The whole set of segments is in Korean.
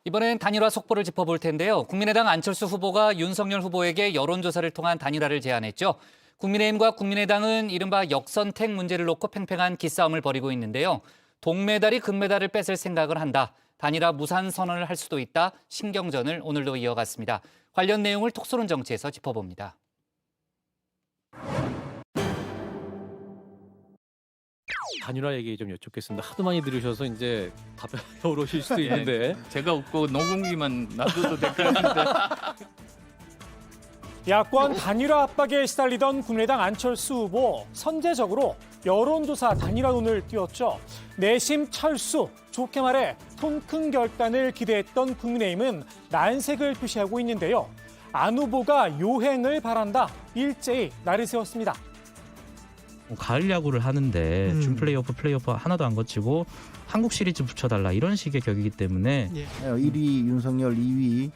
이번엔 단일화 속보를 짚어볼 텐데요. 국민의당 안철수 후보가 윤석열 후보에게 여론조사를 통한 단일화를 제안했죠. 국민의힘과 국민의당은 이른바 역선택 문제를 놓고 팽팽한 기싸움을 벌이고 있는데요. 동메달이 금메달을 뺏을 생각을 한다. 단일화 무산 선언을 할 수도 있다. 신경전을 오늘도 이어갔습니다. 관련 내용을 톡소론 정치에서 짚어봅니다. 단일화 얘기 좀 여쭙겠습니다. 하도 많이 들으셔서 이제 답변이 어려우실 수도 있는데. 제가 웃고 녹음기만 놔둬도 될 것 같은데. 야권 단일화 압박에 시달리던 국민의당 안철수 후보 선제적으로 여론조사 단일화론을 띄웠죠. 내심 철수, 좋게 말해 통 큰 결단을 기대했던 국민의힘은 난색을 표시하고 있는데요. 안 후보가 요행을 바란다. 일제히 날을 세웠습니다. 가을 야구를 하는데 준 플레이오프 하나도 안 거치고 한국 시리즈 붙여달라 이런 식의 격이기 때문에 1위 윤석열, 2위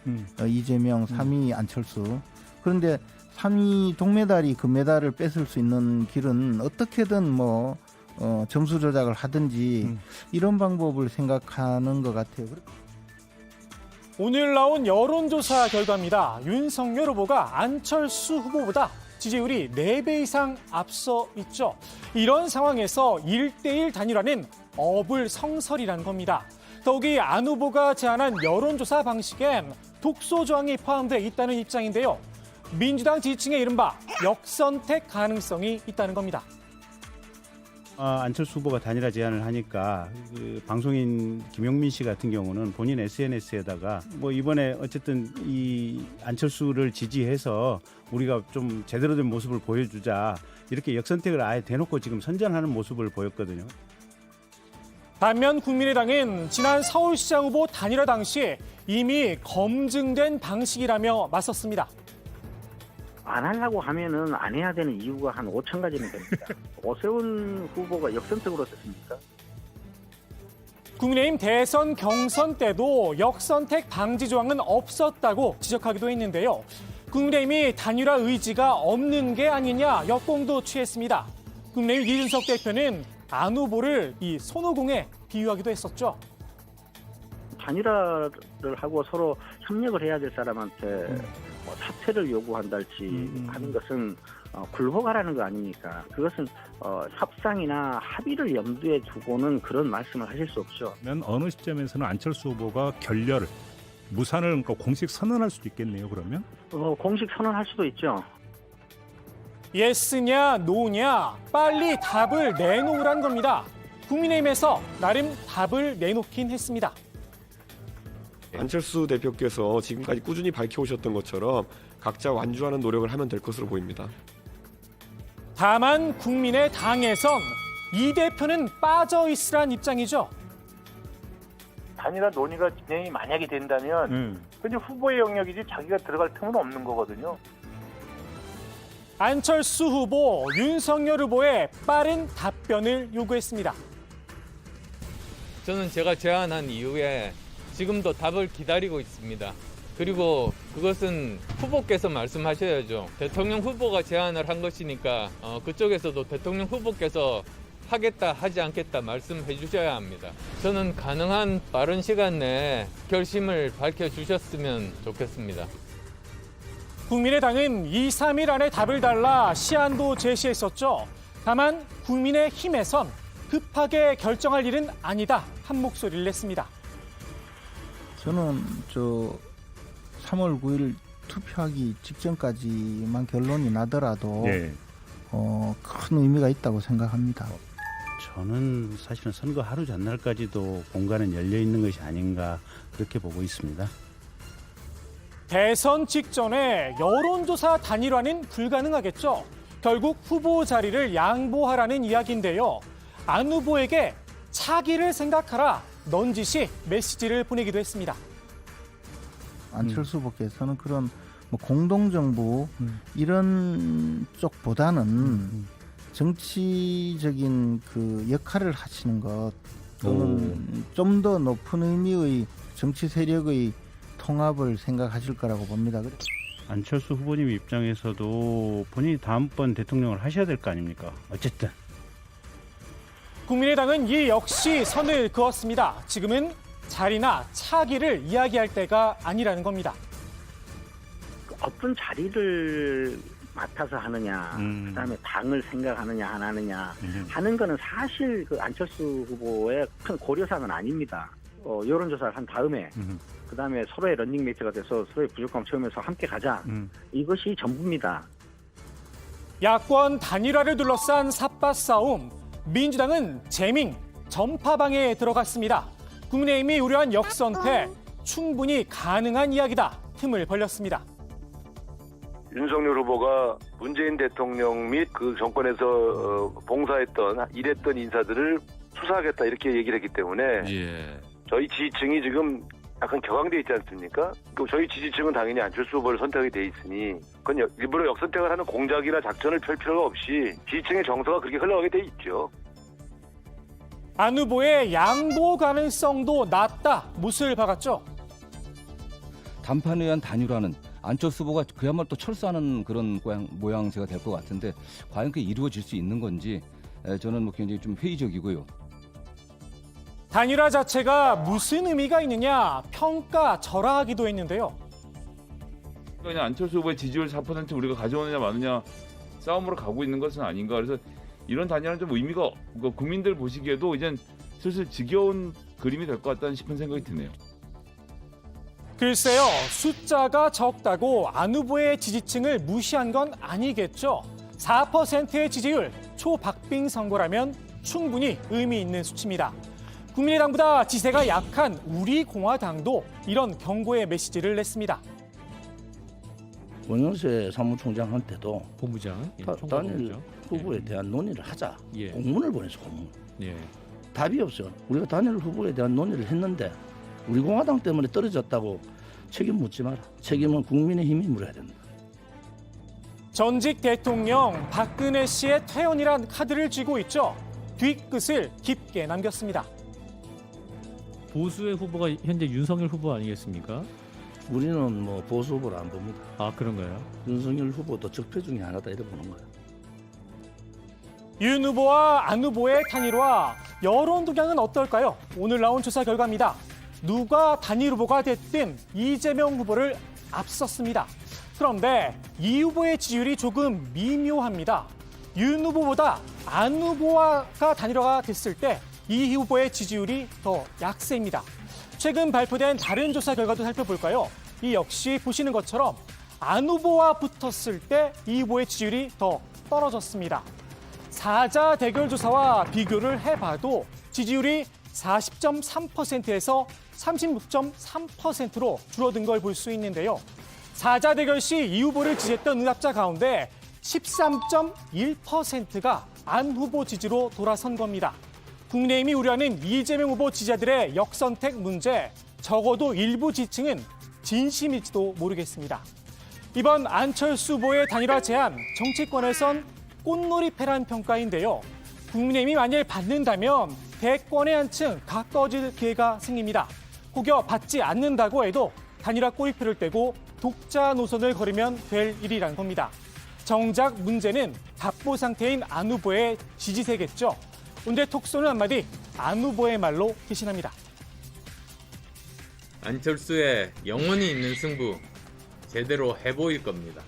이재명, 3위 안철수. 그런데 3위 동메달이 금메달을 뺏을 수 있는 길은 어떻게든 점수 조작을 하든지 이런 방법을 생각하는 것 같아요. 오늘 나온 여론조사 결과입니다. 윤석열 후보가 안철수 후보보다 지지율이 4배 이상 앞서 있죠. 이런 상황에서 1대1 단일화는 어불성설이라는 겁니다. 더욱이 안 후보가 제안한 여론조사 방식엔 독소 조항이 포함되어 있다는 입장인데요. 민주당 지지층의 이른바 역선택 가능성이 있다는 겁니다. 안철수 후보가 단일화 제안을 하니까 그 방송인 김용민 씨 같은 경우는 본인 SNS에다가 이번에 어쨌든 이 안철수를 지지해서 우리가 좀 제대로 된 모습을 보여주자 이렇게 역선택을 아예 대놓고 지금 선전하는 모습을 보였거든요. 반면 국민의당은 지난 서울시장 후보 단일화 당시 이미 검증된 방식이라며 맞섰습니다. 안 하려고 하면은 안 해야 되는 이유가 한 5천 가지는 됩니다. 오세훈 후보가 역선택으로 썼습니까? 국민의힘 대선 경선 때도 역선택 방지 조항은 없었다고 지적하기도 했는데요. 국민의힘이 단일화 의지가 없는 게 아니냐 역공도 취했습니다. 국민의힘 이준석 대표는 안 후보를 이 손오공에 비유하기도 했었죠. 단일화를 하고 서로 협력을 해야 될 사람한테 사퇴를 요구한달지 하는 것은 굴복하라는 거 아닙니까? 그것은 협상이나 합의를 염두에 두고는 그런 말씀을 하실 수 없죠. 어느 시점에서는 안철수 후보가 결렬을 무산을 공식 선언할 수도 있겠네요. 그러면 공식 선언할 수도 있죠. 예스냐 노냐 빨리 답을 내놓으란 겁니다. 국민의힘에서 나름 답을 내놓긴 했습니다. 안철수 대표께서 지금까지 꾸준히 밝혀오셨던 것처럼 각자 완주하는 노력을 하면 될 것으로 보입니다. 다만 국민의당에선 이 대표는 빠져있으란 입장이죠. 단일화 논의가 진행이 만약에 된다면 그냥 후보의 영역이지 자기가 들어갈 틈은 없는 거거든요. 안철수 후보, 윤석열 후보의 빠른 답변을 요구했습니다. 저는 제가 제안한 이후에 지금도 답을 기다리고 있습니다. 그리고 그것은 후보께서 말씀하셔야죠. 대통령 후보가 제안을 한 것이니까 그쪽에서도 대통령 후보께서 하겠다 하지 않겠다 말씀해 주셔야 합니다. 저는 가능한 빠른 시간 내에 결심을 밝혀주셨으면 좋겠습니다. 국민의당은 2, 3일 안에 답을 달라 시한도 제시했었죠. 다만 국민의힘에선 급하게 결정할 일은 아니다 한 목소리를 냈습니다. 저는 3월 9일 투표하기 직전까지만 결론이 나더라도 큰 의미가 있다고 생각합니다. 저는 사실은 선거 하루 전날까지도 공간은 열려 있는 것이 아닌가 그렇게 보고 있습니다. 대선 직전에 여론조사 단일화는 불가능하겠죠. 결국 후보 자리를 양보하라는 이야기인데요. 안 후보에게 차기를 생각하라 넌지시 메시지를 보내기도 했습니다. 안철수 후보께서는 그런 공동정부 이런 쪽보다는 정치적인 그 역할을 하시는 것 또는 좀 더 높은 의미의 정치 세력의 통합을 생각하실 거라고 봅니다. 안철수 후보님 입장에서도 본인이 다음번 대통령을 하셔야 될 거 아닙니까? 어쨌든. 국민의당은 이 역시 선을 그었습니다. 지금은 자리나 차기를 이야기할 때가 아니라는 겁니다. 어떤 자리를 맡아서 하느냐, 그다음에 당을 생각하느냐 안 하느냐 하는 거는 사실 그 안철수 후보의 큰 고려사항은 아닙니다. 여론조사를 한 다음에 그다음에 서로의 런닝메이트가 돼서 서로의 부족함을 채우면서 함께 가자. 이것이 전부입니다. 야권 단일화를 둘러싼 삿바 싸움, 민주당은 재밍, 전파방에 들어갔습니다. 국민의힘이 우려한 역선택, 충분히 가능한 이야기다. 틈을 벌렸습니다. 윤석열 후보가 문재인 대통령 및 그 정권에서 봉사했던 일했던 인사들을 수사하겠다 이렇게 얘기를 했기 때문에 저희 지지층이 지금 약간 격앙돼 있지 않습니까? 또 저희 지지층은 당연히 안철수 후보를 선택이 돼 있으니 그건 일부러 역선택을 하는 공작이나 작전을 펼 필요가 없이 지지층의 정서가 그렇게 흘러가게 돼 있죠. 안 후보의 양보 가능성도 낮다. 못을 박았죠. 단판에 의한 단일화는 안철수 후보가 그야말로 또 철수하는 그런 모양새가 될 것 같은데 과연 그게 이루어질 수 있는 건지 저는 뭐 굉장히 좀 회의적이고요. 단일화 자체가 무슨 의미가 있느냐 평가절하하기도 했는데요. 그냥 안철수 후보의 지지율 4% 우리가 가져오느냐 마느냐 싸움으로 가고 있는 것은 아닌가. 그래서 이런 단일화는 좀 의미가 국민들 보시기에도 이젠 슬슬 지겨운 그림이 될 것 같다는 싶은 생각이 드네요. 글쎄요, 숫자가 적다고 안 후보의 지지층을 무시한 건 아니겠죠. 4%의 지지율, 초박빙 선거라면 충분히 의미 있는 수치입니다. 국민의당보다 지세가 약한 우리공화당도 이런 경고의 메시지를 냈습니다. 원영세 사무총장한테도 본부장, 단일 후보에 대한 논의를 하자. 예. 공문을 보내서 공문. 예. 답이 없어요. 우리가 단일 후보에 대한 논의를 했는데 우리 공화당 때문에 떨어졌다고 책임 묻지 마라. 책임은 국민의힘이 물어야 된다. 전직 대통령 박근혜 씨의 퇴원이란 카드를 쥐고 있죠. 뒤끝을 깊게 남겼습니다. 보수의 후보가 현재 윤석열 후보 아니겠습니까? 우리는 뭐 보수 후보를 안 봅니다. 아, 그런가요? 윤석열 후보도 적폐 중에 하나다 이렇게 보는 거예요. 윤 후보와 안 후보의 단일화, 여론 동향은 어떨까요? 오늘 나온 조사 결과입니다. 누가 단일 후보가 됐든 이재명 후보를 앞섰습니다. 그런데 이 후보의 지지율이 조금 미묘합니다. 윤 후보보다 안 후보가 단일화가 됐을 때 이 후보의 지지율이 더 약세입니다. 최근 발표된 다른 조사 결과도 살펴볼까요? 이 역시 보시는 것처럼 안 후보와 붙었을 때 이 후보의 지지율이 더 떨어졌습니다. 사자 대결 조사와 비교를 해봐도 지지율이 40.3%에서 36.3%로 줄어든 걸 볼 수 있는데요. 사자 대결 시 이 후보를 지지했던 응답자 가운데 13.1%가 안 후보 지지로 돌아선 겁니다. 국민의힘이 우려하는 이재명 후보 지지자들의 역선택 문제, 적어도 일부 지층은 진심일지도 모르겠습니다. 이번 안철수 후보의 단일화 제안, 정치권에선 꽃놀이패란 평가인데요. 국민의힘이 만일 받는다면 대권의 한층 가까워질 기회가 생깁니다. 혹여 받지 않는다고 해도 단일화 꼬리표를 떼고 독자 노선을 걸으면 될 일이란 겁니다. 정작 문제는 답보 상태인 안 후보의 지지세겠죠. 오늘의 톡쏘는 한마디 안 후보의 말로 대신합니다. 안철수의 영혼이 있는 승부 제대로 해보일 겁니다.